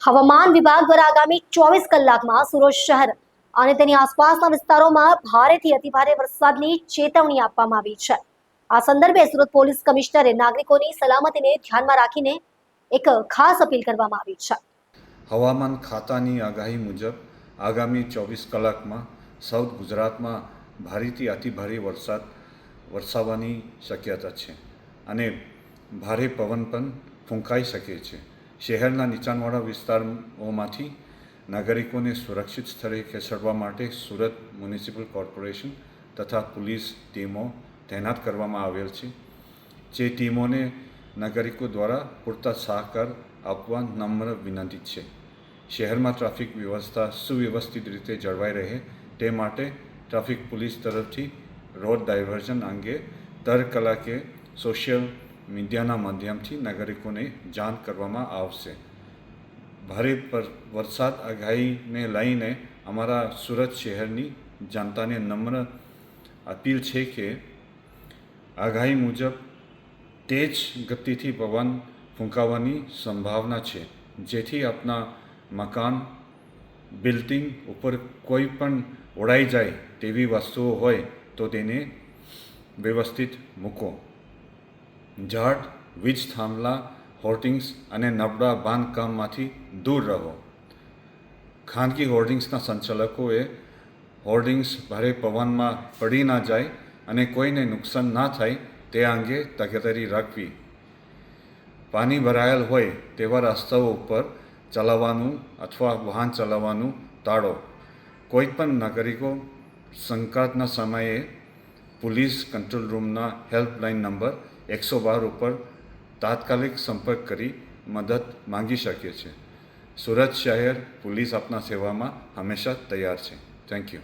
હવામાન વિભાગ દ્વારા આગામી 24 કલાકમાં સુરત શહેર અને તેની આસપાસના વિસ્તારોમાં ભારેથી અતિભારે વરસાદની ચેતવણી આપવામાં આવી છે। આ સંદર્ભે સુરત પોલીસ કમિશનરે નાગરિકોની સલામતીને ધ્યાનમાં રાખીને એક ખાસ અપીલ કરવામાં આવી છે। હવામાન ખાતાની આગાહી મુજબ આગામી 24 કલાકમાં સાઉથ ગુજરાતમાં ભારેથી અતિભારે વરસાદ વરસવાની શક્યતા છે અને ભારે પવન પણ ફૂંકાઈ શકે છે। શહેરના નીચાણવાળા વિસ્તારોમાંથી નાગરિકોને સુરક્ષિત સ્થળે ખસેડવા માટે સુરત મ્યુનિસિપલ કોર્પોરેશન તથા પોલીસ ટીમો તૈનાત કરવામાં આવેલ છે। જે ટીમોને નાગરિકો દ્વારા પૂરતા સહકાર આપવા નમ્ર વિનંતી છે। શહેરમાં ટ્રાફિક વ્યવસ્થા સુવ્યવસ્થિત રીતે જળવાઈ રહે તે માટે ટ્રાફિક પોલીસ તરફથી રોડ ડાયવર્ઝન અંગે દર કલાકે સોશિયલ મીડિયાના માધ્યમથી નાગરિકોને જાણ કરવામાં આવશે। ભારે વરસાદ આગાહીને લઈને અમારા સુરત શહેરની જનતાને નમ્ર અપીલ છે કે આગાહી મુજબ તેજ ગતિથી પવન ફૂંકાવાની સંભાવના છે, જેથી આપના મકાન બિલ્ડિંગ ઉપર કોઈ પણ ઉડાઈ જાય તેવી વસ્તુઓ હોય તો તેને વ્યવસ્થિત મૂકો। ઝાડ, વીજ થાંભલા, હોર્ડિંગ્સ અને નબળા બાંધકામમાંથી દૂર રહો। ખાનગી હોર્ડિંગ્સના સંચાલકોએ હોર્ડિંગ્સ ભારે પવનમાં પડી ના જાય અને કોઈને નુકસાન ના થાય તે અંગે તકેદારી રાખવી। પાણી ભરાયેલ હોય તેવા રસ્તાઓ ઉપર ચલાવવાનું અથવા વાહન ચલાવવાનું ટાળો। કોઈ પણ નાગરિકો સંકટના સમયે પોલીસ કંટ્રોલ રૂમના હેલ્પલાઇન નંબર 112 ઉપર તાત્કાલિક સંપર્ક કરી મદદ માંગી શકે છે। સુરત શહેર પોલીસ આપના સેવામાં હંમેશા તૈયાર છે। Thank you.